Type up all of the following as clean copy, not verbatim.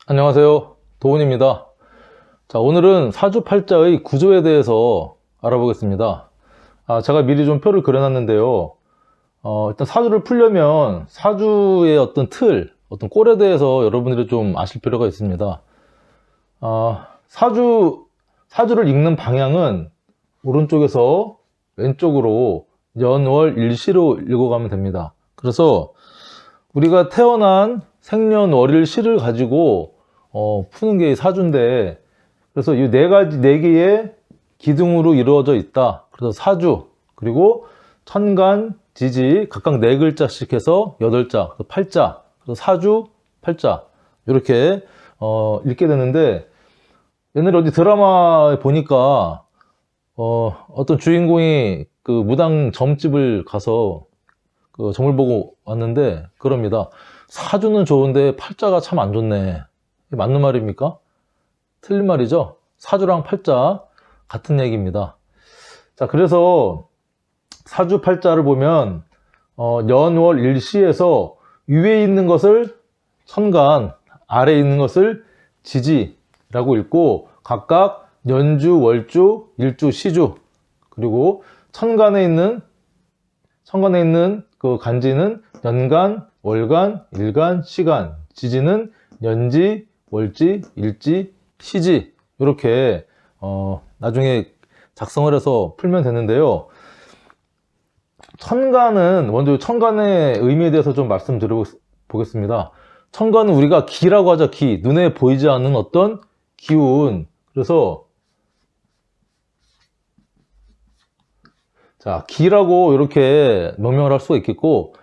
안녕하세요, 도훈입니다. 자, 오늘은 사주팔자의 구조에 대해서 알아보겠습니다. 제가 미리 좀 표를 그려놨는데요. 일단 사주를 풀려면 사주의 어떤 틀, 어떤 꼴에 대해서 여러분들이 좀 아실 필요가 있습니다. 사주를 읽는 방향은 오른쪽에서 왼쪽으로 연, 월, 일시로 읽어가면 됩니다. 그래서 우리가 태어난 생년월일 시를 가지고 푸는 게 사주인데, 그래서 이 네 개의 기둥으로 이루어져 있다. 그래서 사주, 그리고 천간, 지지, 각각 네 글자씩 해서 8자, 팔자, 그래서 사주, 팔자, 이렇게 읽게 되는데, 옛날에 어디 드라마에 보니까 어떤 주인공이 그 무당 점집을 가서 그 점을 보고 왔는데 그럽니다. 사주는 좋은데 팔자가 참 안 좋네. 이게 맞는 말입니까? 틀린 말이죠. 사주랑 팔자 같은 얘기입니다. 자, 그래서 사주 팔자를 보면 연, 월, 일시에서 위에 있는 것을 천간, 아래에 있는 것을 지지라고 읽고, 각각 연주, 월주, 일주, 시주, 그리고 천간에 있는 그 간지는 연간, 월간, 일간, 시간, 지지는 연지, 월지, 일지, 시지, 이렇게 나중에 작성을 해서 풀면 되는데요. 천간은 먼저 천간의 의미에 대해서 좀 말씀드려 보겠습니다. 천간은 우리가 기라고 하죠. 기, 눈에 보이지 않는 어떤 기운. 그래서 자, 기라고 이렇게 명명을 할 수가 있겠고,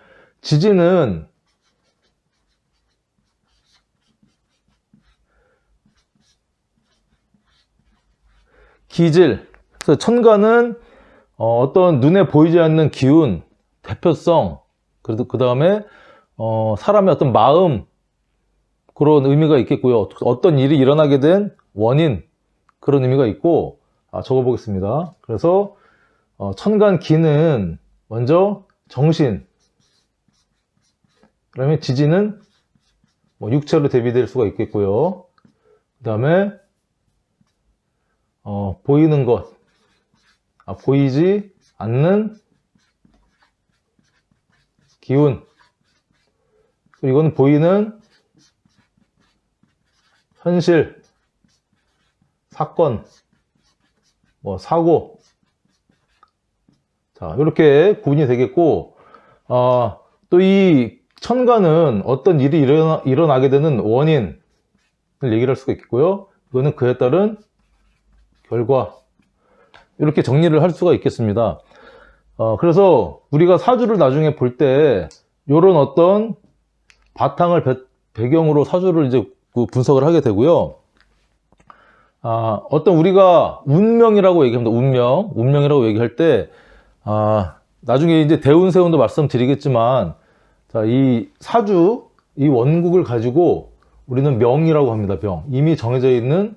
지지는 기질. 그래서 천간은 어떤 눈에 보이지 않는 기운, 대표성, 그래도 그 다음에 사람의 어떤 마음, 그런 의미가 있겠고요. 어떤 일이 일어나게 된 원인, 그런 의미가 있고, 적어보겠습니다. 그래서 천간 기는 먼저 정신, 그 다음에 지지는 육체로 대비될 수가 있겠고요. 그 다음에 보이는 것, 보이지 않는 기운, 그리고 이건 보이는 현실, 사건, 사고. 자, 이렇게 구분이 되겠고, 또 이 천간은 어떤 일이 일어나게 되는 원인을 얘기를 할 수가 있겠고요. 이거는 그에 따른 결과. 이렇게 정리를 할 수가 있겠습니다. 그래서 우리가 사주를 나중에 볼 때 이런 어떤 바탕을 배경으로 사주를 이제 분석을 하게 되고요. 어떤 우리가 운명이라고 얘기합니다. 운명이라고 얘기할 때, 나중에 이제 대운세운도 말씀드리겠지만, 자, 이 사주, 이 원국을 가지고 우리는 명이라고 합니다. 명. 이미 정해져 있는,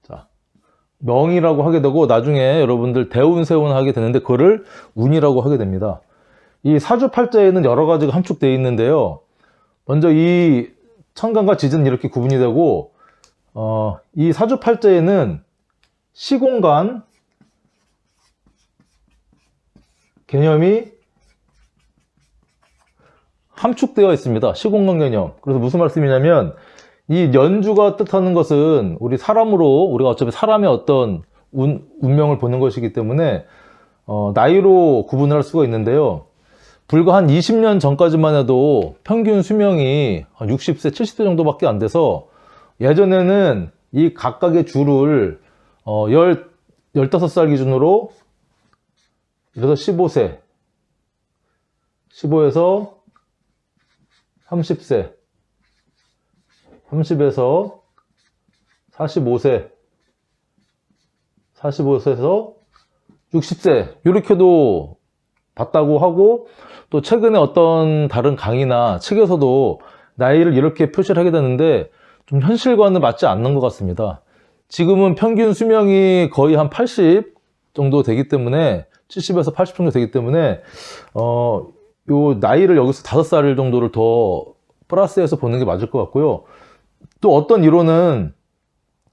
자, 명이라고 하게 되고, 나중에 여러분들 대운세운 하게 되는데, 그거를 운이라고 하게 됩니다. 이 사주팔자에는 여러 가지가 함축되어 있는데요. 먼저 이 천간과 지지는 이렇게 구분이 되고, 이 사주팔자에는 시공간 개념이 함축되어 있습니다. 시공간 개념. 그래서 무슨 말씀이냐면, 이 연주가 뜻하는 것은 우리 사람으로, 우리가 어차피 사람의 어떤 운명을 보는 것이기 때문에 나이로 구분을 할 수가 있는데요. 불과 한 20년 전까지만 해도 평균 수명이 60세, 70세 정도밖에 안 돼서, 예전에는 이 각각의 주를 15살 기준으로, 그래서 15세, 15에서 30세, 30에서 45세, 45세에서 60세, 이렇게도 봤다고 하고, 또 최근에 어떤 다른 강의나 책에서도 나이를 이렇게 표시를 하게 되는데, 좀 현실과는 맞지 않는 것 같습니다. 지금은 평균 수명이 거의 한 80 정도 되기 때문에, 70에서 80 정도 되기 때문에 요 나이를 여기서 5살 정도를 더 플러스해서 보는 게 맞을 것 같고요. 또 어떤 이론은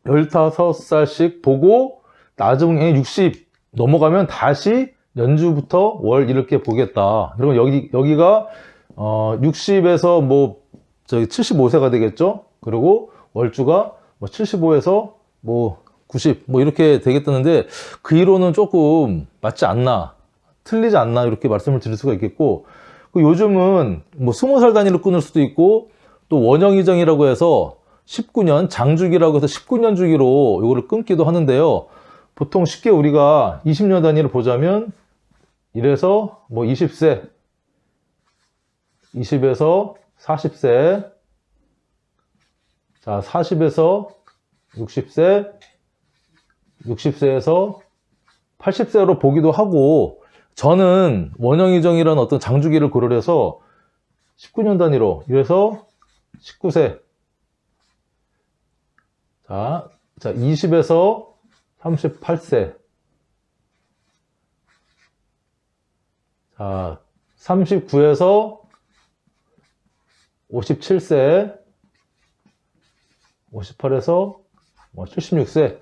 15살씩 보고 나중에 60 넘어가면 다시 연주부터 월 이렇게 보겠다. 그러면 여기가 60에서 뭐 저기 75세가 되겠죠. 그리고 월주가 뭐 75에서 뭐 90 뭐 이렇게 되겠다는데 그 이론은 조금 맞지 않나, 틀리지 않나 이렇게 말씀을 드릴 수가 있겠고, 요즘은 뭐 20살 단위로 끊을 수도 있고, 또 원형이정이라고 해서 19년 장주기라고 해서 19년 주기로 이거를 끊기도 하는데요. 보통 쉽게 우리가 20년 단위를 보자면 이래서 뭐 20세, 20에서 40세, 자 40에서 60세, 60세에서 80세로 보기도 하고, 저는 원형이정이라는 어떤 장주기를 고려를 해서 19년 단위로 이래서 19세, 자 20에서 38세, 자 39에서 57세, 58에서 76세.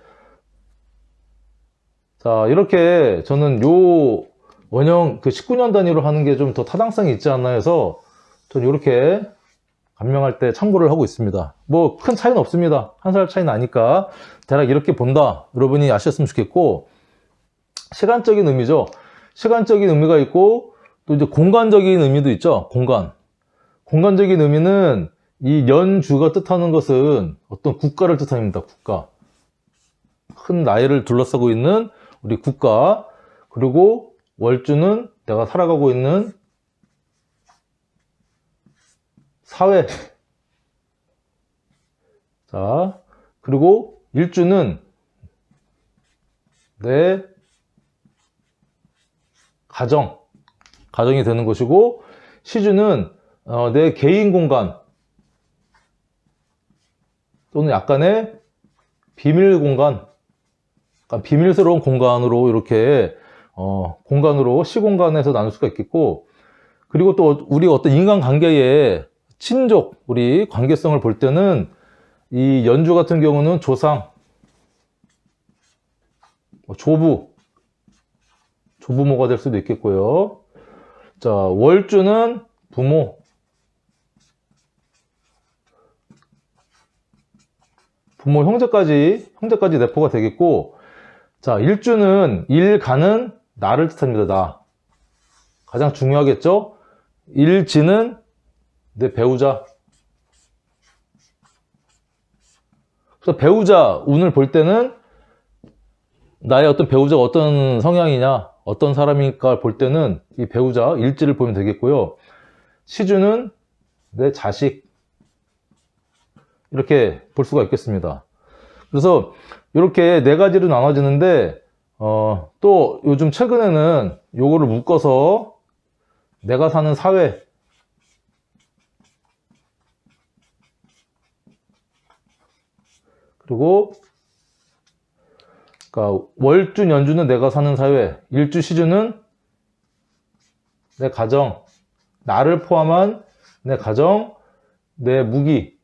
자 이렇게 저는 요 원형 그 19년 단위로 하는 게 좀 더 타당성이 있지 않나 해서 저는 이렇게 감명할 때 참고를 하고 있습니다. 뭐 큰 차이는 없습니다. 한 살 차이 나니까 대략 이렇게 본다, 여러분이 아셨으면 좋겠고, 시간적인 의미죠. 시간적인 의미가 있고, 또 이제 공간적인 의미도 있죠. 공간적인 의미는 이 연주가 뜻하는 것은 어떤 국가를 뜻합니다. 국가, 큰 나이를 둘러싸고 있는 우리 국가, 그리고 월주는 내가 살아가고 있는 사회, 자 그리고 일주는 내 가정이 되는 것이고, 시주는 내 개인 공간 또는 약간의 비밀 공간, 약간 비밀스러운 공간으로 이렇게 공간으로 시공간에서 나눌 수가 있겠고, 그리고 또 우리 어떤 인간관계의 친족, 우리 관계성을 볼 때는 이 연주 같은 경우는 조상, 조부모가 될 수도 있겠고요. 자 월주는 부모, 형제까지 내포가 되겠고, 자 일주는 일가는 나를 뜻합니다. 나, 가장 중요하겠죠. 일지는 내 배우자. 그래서 배우자 운을 볼 때는 나의 어떤 배우자가 어떤 성향이냐, 어떤 사람일까 볼 때는 이 배우자 일지를 보면 되겠고요. 시주는 내 자식, 이렇게 볼 수가 있겠습니다. 그래서 이렇게 네 가지로 나눠지는데, 또 요즘 최근에는 요거를 묶어서 내가 사는 사회, 그리고 그러니까 월주 연주는 내가 사는 사회, 일주 시주는 내 가정, 나를 포함한 내 가정, 내 무기.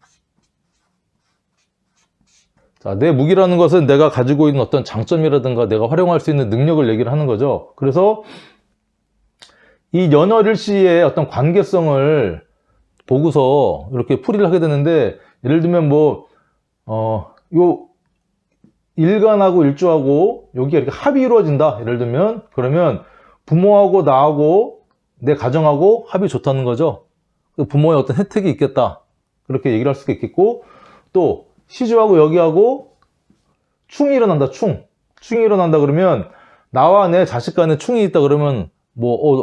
자, 내 무기라는 것은 내가 가지고 있는 어떤 장점이라든가 내가 활용할 수 있는 능력을 얘기를 하는 거죠. 그래서 이 연월일시의 어떤 관계성을 보고서 이렇게 풀이를 하게 되는데, 예를 들면 요 일간하고 일주하고 여기가 이렇게 합이 이루어진다, 예를 들면, 그러면 부모하고 나하고 내 가정하고 합이 좋다는 거죠. 부모의 어떤 혜택이 있겠다, 그렇게 얘기를 할 수가 있겠고, 또 시주하고 여기하고 충이 일어난다. 충이 일어난다 그러면 나와 내 자식 간에 충이 있다 그러면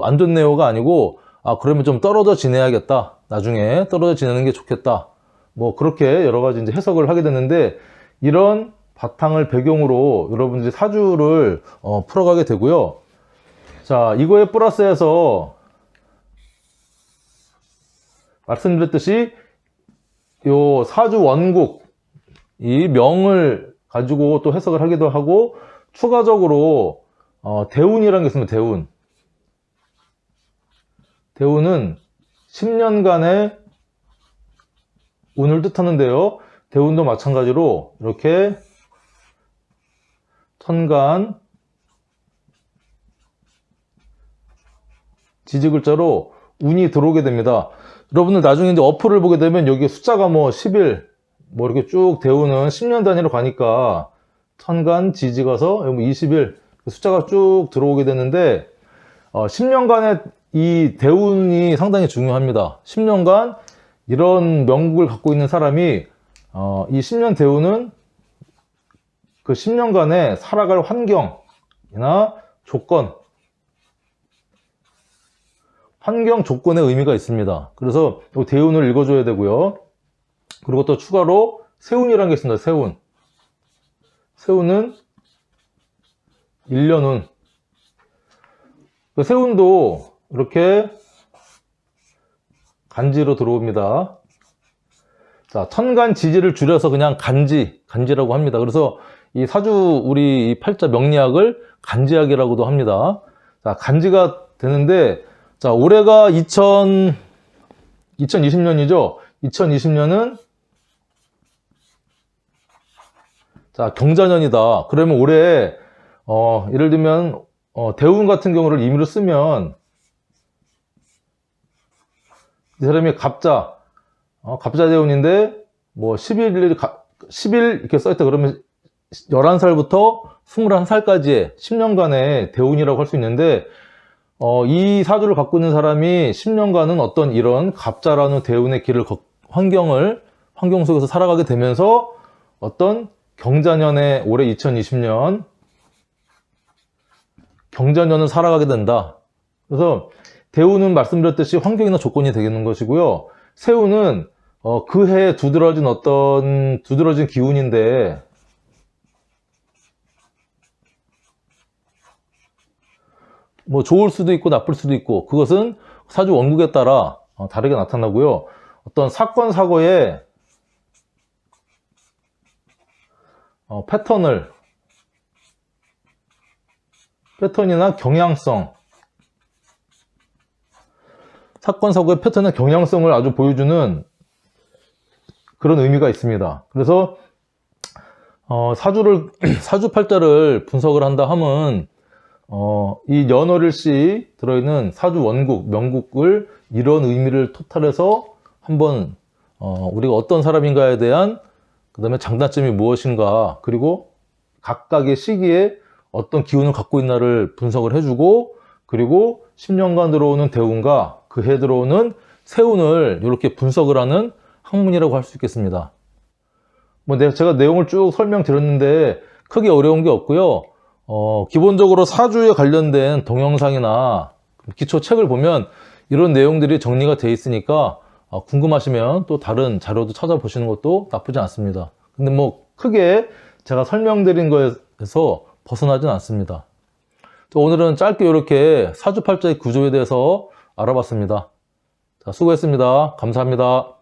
안 좋네요가 아니고, 그러면 좀 떨어져 지내야겠다, 나중에 떨어져 지내는 게 좋겠다, 그렇게 여러 가지 이제 해석을 하게 되는데, 이런 바탕을 배경으로 여러분들이 사주를 풀어가게 되고요. 자, 이거에 플러스해서 말씀드렸듯이 요 사주 원국, 이 명을 가지고 또 해석을 하기도 하고, 추가적으로 대운이라는 게 있습니다. 대운은 10년간의 운을 뜻하는데요. 대운도 마찬가지로 이렇게 천간 지지 글자로 운이 들어오게 됩니다. 여러분들 나중에 이제 어플을 보게 되면 여기 숫자가 뭐 10일 뭐 이렇게 쭉 대운은 10년 단위로 가니까 천간 지지 가서 20일 숫자가 쭉 들어오게 되는데 10년간의 이 대운이 상당히 중요합니다. 10년간 이런 명국을 갖고 있는 사람이 이 10년 대운은 그 10년간의 살아갈 환경이나 환경 조건의 의미가 있습니다. 그래서 이 대운을 읽어줘야 되고요. 그리고 또 추가로 세운이라는 게 있습니다. 세운은 1년운. 세운도 이렇게 간지로 들어옵니다. 자, 천간 지지를 줄여서 그냥 간지라고 합니다. 그래서 이 사주 우리 이 팔자 명리학을 간지학이라고도 합니다. 자, 간지가 되는데, 자, 올해가 2020년이죠. 2020년은 자, 경자년이다. 그러면 올해 예를 들면 대운 같은 경우를 임의로 쓰면 이 사람이 갑자 대운인데 뭐 10일 이렇게 써있다 그러면 11살부터 21살까지의 10년간의 대운이라고 할 수 있는데 이 사주를 갖고 있는 사람이 10년간은 어떤 이런 갑자라는 대운의 길을 환경 속에서 살아가게 되면서 어떤 경자년에 올해 2020년 경자년을 살아가게 된다. 그래서 대운은 말씀드렸듯이 환경이나 조건이 되겠는 것이고요. 세운은 그 해에 두드러진 기운인데 뭐 좋을 수도 있고 나쁠 수도 있고 그것은 사주 원국에 따라 다르게 나타나고요. 어떤 사건 사고의 패턴이나 경향성, 사건 사고의 패턴이나 경향성을 아주 보여주는 그런 의미가 있습니다. 그래서 사주 팔자를 분석을 한다 하면 이 연월일시 들어있는 사주 원국, 명국을 이런 의미를 토탈해서 한번 우리가 어떤 사람인가에 대한 그 다음에 장단점이 무엇인가, 그리고 각각의 시기에 어떤 기운을 갖고 있나를 분석을 해주고, 그리고 10년간 들어오는 대운과 그 해 들어오는 세운을 이렇게 분석을 하는 학문이라고 할 수 있겠습니다. 뭐 제가 내용을 쭉 설명드렸는데 크게 어려운 게 없고요. 기본적으로 사주에 관련된 동영상이나 기초 책을 보면 이런 내용들이 정리가 되어 있으니까 궁금하시면 또 다른 자료도 찾아보시는 것도 나쁘지 않습니다. 근데 뭐 크게 제가 설명드린 거에서 벗어나진 않습니다. 오늘은 짧게 이렇게 사주팔자의 구조에 대해서 알아봤습니다. 자, 수고했습니다. 감사합니다.